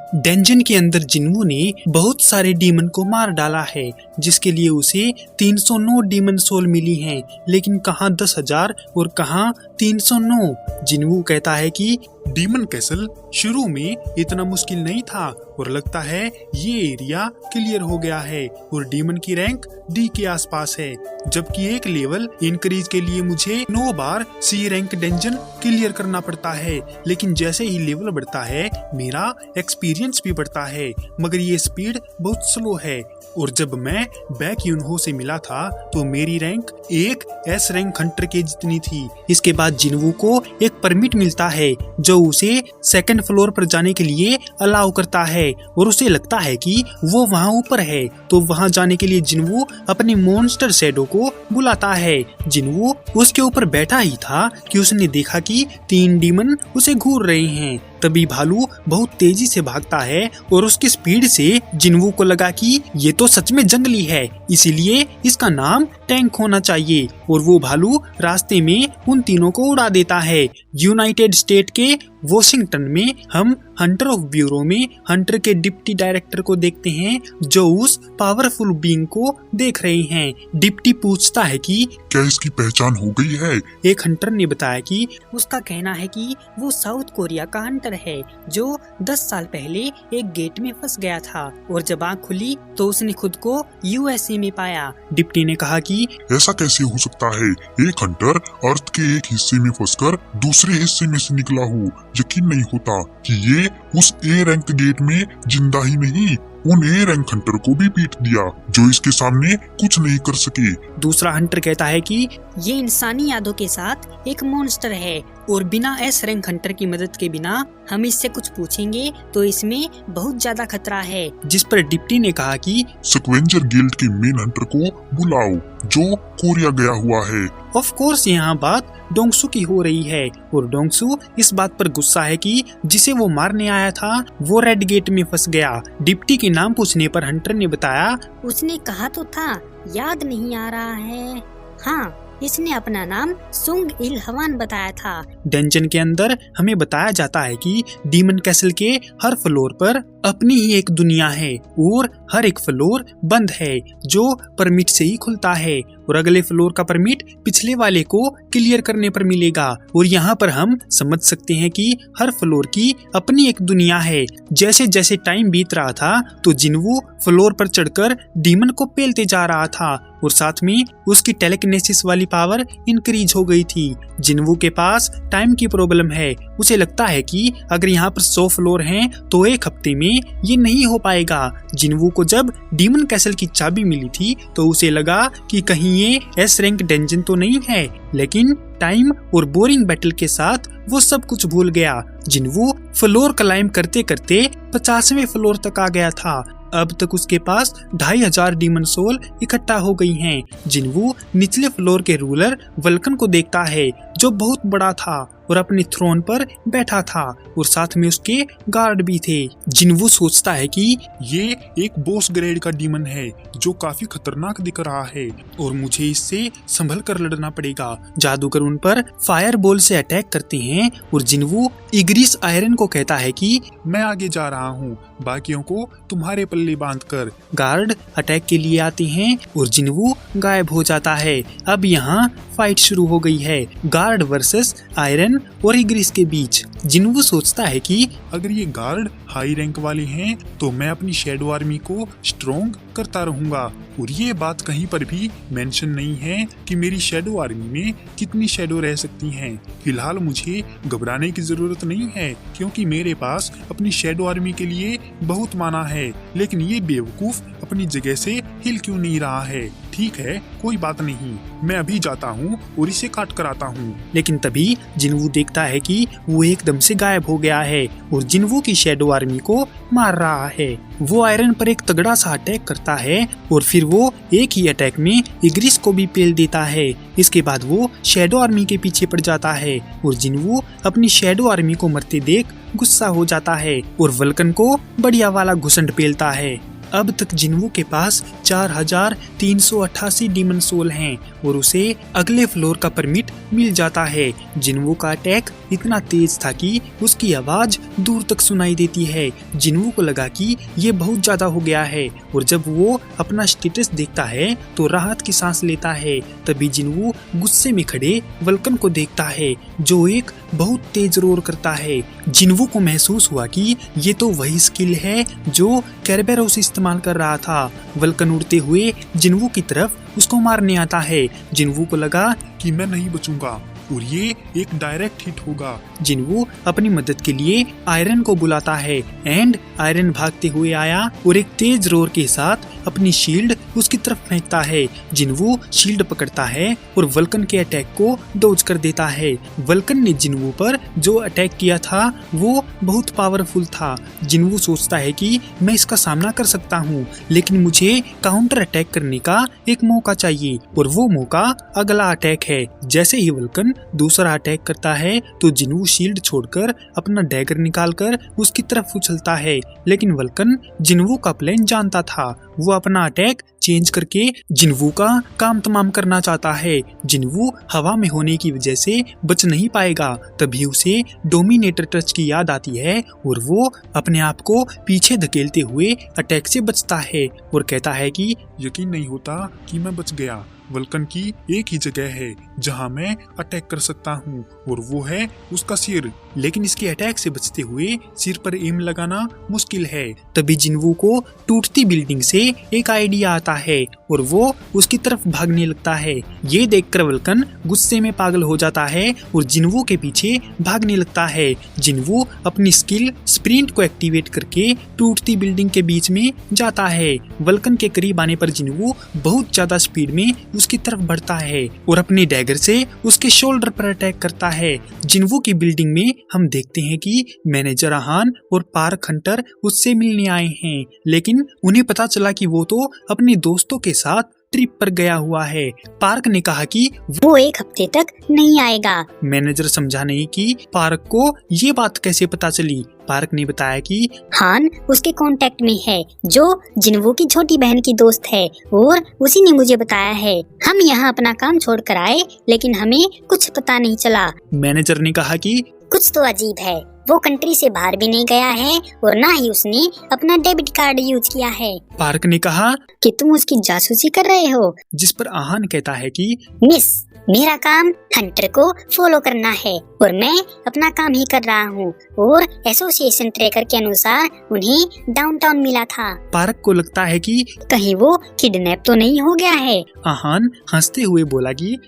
Dungeon के अंदर जिन्वू ने बहुत सारे डीमन को मार डाला है, जिसके लिए उसे 309 डीमन सोल मिली हैं, लेकिन कहां 10,000 और कहां 309। जिन्वू कहता है कि डीमन कैसल शुरू में इतना मुश्किल नहीं था और लगता है ये एरिया क्लियर हो गया है और डीमन की रैंक डी के आसपास है, जबकि एक लेवल इंक्रीज के लिए मुझे 9 बार सी रैंक डंजन क्लियर करना पड़ता है। लेकिन जैसे ही लेवल बढ़ता है मेरा एक्सपीरियंस भी बढ़ता है, मगर ये स्पीड बहुत स्लो है। और जब मैं बैक यूनहो से मिला था तो मेरी रैंक एक एस रैंक हंटर के जितनी थी। इसके बाद जिन्वू को एक परमिट मिलता है जो उसे सेकंड फ्लोर पर जाने के लिए अलाउ करता है और उसे लगता है कि वो वहाँ ऊपर है, तो वहाँ जाने के लिए जिन्वू अपने मॉन्स्टर शैडो को बुलाता है। जिन्वू उसके ऊपर बैठा ही था कि उसने देखा कि 3 डीमन उसे घूर रहे हैं। तभी भालू बहुत तेजी से भागता है और उसकी स्पीड से जिन्वू को लगा कि ये तो सच में जंगली है, इसीलिए इसका नाम टैंक होना चाहिए। और वो भालू रास्ते में उन तीनों को उड़ा देता है। यूनाइटेड स्टेट के वॉशिंगटन में हम हंटर ऑफ ब्यूरो में हंटर के डिप्टी डायरेक्टर को देखते हैं जो उस पावरफुल बीइंग को देख रहे हैं। डिप्टी पूछता है कि क्या इसकी पहचान हो गई है? एक हंटर ने बताया कि उसका कहना है कि वो साउथ कोरिया का हंटर है जो 10 साल पहले एक गेट में फंस गया था और जब आँख खुली तो उसने खुद को यूएसए में पाया। डिप्टी ने कहा कि ऐसा कैसे हो सकता है? एक हंटर अर्थ के एक हिस्से में फंसकर दूसरे हिस्से में से निकला हो। यकीन नहीं होता कि ये उस ए रैंक गेट में जिंदा ही नहीं, उन ए रैंक हंटर को भी पीट दिया जो इसके सामने कुछ नहीं कर सके। दूसरा हंटर कहता है कि ये इंसानी यादों के साथ एक मॉन्स्टर है और बिना एस रैंक हंटर की मदद के बिना हम इससे कुछ पूछेंगे तो इसमें बहुत ज्यादा खतरा है। जिस पर डिप्टी ने कहा कि स्क्वेंजर गिल्ड के मेन हंटर को बुलाओ जो कोरिया गया हुआ है। ऑफ कोर्स यहाँ बात डोंगसू की हो रही है और डोंगसू इस बात पर गुस्सा है कि जिसे वो मारने आया था वो रेड गेट में फंस गया। डिप्टी के नाम पूछने पर हंटर ने बताया उसने कहा तो था, याद नहीं आ रहा है। हाँ, इसने अपना नाम सुंग इल हवान बताया था। डंजन के अंदर हमें बताया जाता है कि डीमन कैसल के हर फ्लोर पर अपनी ही एक दुनिया है और हर एक फ्लोर बंद है जो परमिट से ही खुलता है और अगले फ्लोर का परमिट पिछले वाले को क्लियर करने पर मिलेगा। और यहाँ पर हम समझ सकते हैं कि हर फ्लोर की अपनी एक दुनिया है। जैसे जैसे टाइम बीत रहा था तो जिन्वू फ्लोर पर चढ़कर डीमन को पेलते जा रहा था और साथ में उसकी टेलेकिनेसिस वाली पावर इंक्रीज हो गई थी। जिन्वू के पास टाइम की प्रॉब्लम है। उसे लगता है कि अगर यहाँ पर 100 फ्लोर हैं तो एक हफ्ते में ये नहीं हो पाएगा। जिन्वू को जब डीमन कैसल की चाबी मिली थी तो उसे लगा कि कहीं ये एस रैंक डंजन तो नहीं है, लेकिन टाइम और बोरिंग बैटल के साथ वो सब कुछ भूल गया। जिन्वू फ्लोर क्लाइंब करते करते 50वें फ्लोर तक आ गया था। अब तक उसके पास 2500 डीमन सोल इकट्ठा हो गई हैं। जिन्वू निचले फ्लोर के रूलर वल्कन को देखता है जो बहुत बड़ा था और अपने थ्रोन पर बैठा था और साथ में उसके गार्ड भी थे। जिन्वू सोचता है कि ये एक बॉस ग्रेड का डीमन है जो काफी खतरनाक दिख रहा है और मुझे इससे संभल कर लड़ना पड़ेगा। जादूगर उन पर फायर बॉल से अटैक करते हैं और जिन्वू इग्रिस आयरन को कहता है कि मैं आगे जा रहा हूँ, बाकियों को तुम्हारे पल्ले बांध कर। गार्ड अटैक के लिए आते हैं और जिन्वू गायब हो जाता है। अब यहाँ फाइट शुरू हो गई है गार्ड वर्सेस आयरन और इग्रिस के बीच। जिन्वू सोचता है कि अगर ये गार्ड हाई रैंक वाले हैं तो मैं अपनी शैडो आर्मी को स्ट्रॉन्ग करता रहूंगा। और ये बात कहीं पर भी मेंशन नहीं है कि मेरी शैडो आर्मी में कितनी शैडो रह सकती हैं। फिलहाल मुझे घबराने की जरूरत नहीं है क्योंकि मेरे पास अपनी शैडो आर्मी के लिए बहुत माना है। लेकिन ये बेवकूफ अपनी जगह से हिल क्यों नहीं रहा है? ठीक है, कोई बात नहीं, मैं अभी जाता हूँ और इसे काट कर आता हूँ। लेकिन तभी जिन्वू देखता है कि वो एकदम से गायब हो गया है और जिन्वू की शैडो आर्मी को मार रहा है। वो आयरन पर एक तगड़ा सा अटैक करता है और फिर वो एक ही अटैक में इग्रिस को भी पेल देता है। इसके बाद वो शैडो आर्मी के पीछे पड़ जाता है और जिन्वू अपनी शैडो आर्मी को मरते देख गुस्सा हो जाता है और वल्कन को बढ़िया वाला घुसंड पेलता है। अब तक जिन्वू के पास 4388 डीमन सोल हैं और उसे अगले फ्लोर का परमिट मिल जाता है। जिन्वू का अटैक इतना तेज था कि उसकी आवाज दूर तक सुनाई देती है। जिन्वू को लगा कि ये बहुत ज्यादा हो गया है और जब वो अपना स्टेटस देखता है तो राहत की सांस लेता है। तभी जिन्वू गुस्से में खड़े वल्कन को देखता है जो एक बहुत तेज रोर करता है। जिन्वू को महसूस हुआ कि ये तो वही स्किल है जो कैरबेरोस इस्तेमाल कर रहा था। वल्कन उड़ते हुए जिन्वू की तरफ उसको मारने आता है। जिन्वू को लगा कि मैं नहीं बचूंगा और ये एक डायरेक्ट हिट होगा। जिन्वू अपनी मदद के लिए आयरन को बुलाता है एंड आयरन भागते हुए आया और एक तेज रोर के साथ अपनी शील्ड उसकी तरफ फेंकता है। जिन्वू शील्ड पकड़ता है और वल्कन के अटैक को डॉज कर देता है। वल्कन ने जिन्वू पर जो अटैक किया था वो बहुत पावरफुल था। जिन्वू सोचता है कि मैं इसका सामना कर सकता हूँ, लेकिन मुझे काउंटर अटैक करने का एक मौका चाहिए और वो मौका अगला अटैक है। जैसे ही वल्कन दूसरा अटैक करता है तो जिन्वू शील्ड छोड़कर अपना डैगर निकालकर उसकी तरफ उछलता है, लेकिन वल्कन जिन्वू का प्लान जानता था। वो अपना अटैक चेंज करके जिन्वू का काम तमाम करना चाहता है। जिन्वू हवा में होने की वजह से बच नहीं पाएगा। तभी उसे डोमिनेटर टच की याद आती है और वो अपने आप को पीछे धकेलते हुए अटैक से बचता है और कहता है कि यकीन नहीं होता कि मैं बच गया। वल्कन की एक ही जगह है जहां मैं अटैक कर सकता हूं और वो है उसका सिर, लेकिन इसके अटैक से बचते हुए सिर पर एम लगाना मुश्किल है। तभी जिन्वू को टूटती बिल्डिंग से एक आइडिया आता है और वो उसकी तरफ भागने लगता है। ये देखकर वल्कन गुस्से में पागल हो जाता है और जिन्वू के पीछे भागने लगता है। जिन्वू अपनी स्किल स्प्रिंट को एक्टिवेट करके टूटती बिल्डिंग के बीच में जाता है। वल्कन के करीब आने पर जिन्वू बहुत ज्यादा स्पीड में उसकी तरफ बढ़ता है और अपने डैगर से उसके शोल्डर पर अटैक करता है। जिन्वू की बिल्डिंग में हम देखते हैं कि मैनेजर आहान और पार्क हंटर उससे मिलने आए हैं, लेकिन उन्हें पता चला कि वो तो अपने दोस्तों के साथ ट्रिप पर गया हुआ है। पार्क ने कहा कि वो एक हफ्ते तक नहीं आएगा। मैनेजर समझा नहीं कि पार्क को ये बात कैसे पता चली। पार्क ने बताया कि हान उसके कांटेक्ट में है जो जिन्वू की छोटी बहन की दोस्त है और उसी ने मुझे बताया है। हम यहाँ अपना काम छोड़ कर आए लेकिन हमें कुछ पता नहीं चला। मैनेजर ने कहा कि कुछ तो अजीब है, वो कंट्री से बाहर भी नहीं गया है और ना ही उसने अपना डेबिट कार्ड यूज किया है। पार्क ने कहा कि तुम उसकी जासूसी कर रहे हो, जिस पर आहान कहता है कि मिस मेरा काम हंटर को फॉलो करना है और मैं अपना काम ही कर रहा हूँ और एसोसिएशन ट्रैकर के अनुसार उन्हें डाउनटाउन मिला था। पार्क को लगता है कि कहीं वो किडनैप तो नहीं हो गया है। आहान हंसते हुए बोला कि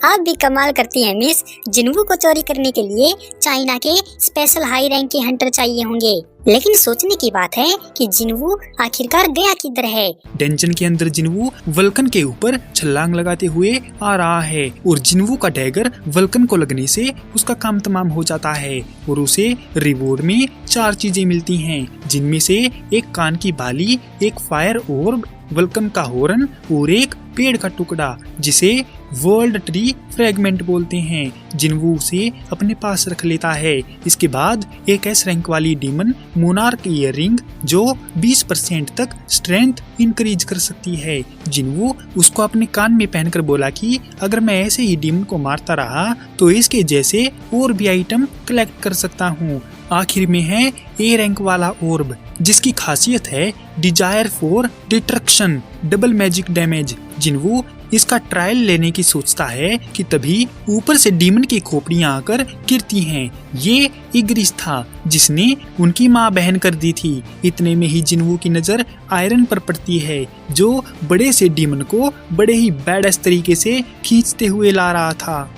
आप भी कमाल करती हैं मिस। जिन्वू को चोरी करने के लिए चाइना के स्पेशल हाई रैंक के हंटर चाहिए होंगे, लेकिन सोचने की बात है कि जिन्वू आखिरकार गया किधर है। डेंजन के अंदर जिन्वू वल्कन के ऊपर छलांग लगाते हुए आ रहा है और जिन्वू का डैगर वल्कन को लगने से उसका काम तमाम हो जाता है और उसे रिवॉर्ड में 4 चीजें मिलती हैं, जिनमें से एक कान की बाली, एक फायर ऑर्ब, वल्कन का हॉर्न और एक पेड़ का टुकड़ा जिसे वर्ल्ड ट्री फ्रेगमेंट बोलते हैं। जिन्वू उसे अपने पास रख लेता है। इसके बाद एक एस रैंक वाली डीमन मोनार्क ईयररिंग जो 20% तक स्ट्रेंथ इंक्रीज कर सकती है। जिन्वू उसको अपने कान में पहनकर बोला कि अगर मैं ऐसे ही डीमन को मारता रहा तो इसके जैसे और भी आइटम कलेक्ट कर सकता हूँ। आखिर में है ए रैंक वाला ऑर्ब जिसकी खासियत है desire for destruction, double magic damage. जिन्वू इसका ट्रायल लेने की सोचता है कि तभी ऊपर से डीमन की खोपड़ियां आकर गिरती हैं। ये इग्रिस था जिसने उनकी माँ बहन कर दी थी। इतने में ही जिन्वू की नजर आयरन पर पड़ती है जो बड़े से डीमन को बड़े ही बैडस तरीके से खींचते हुए ला रहा था।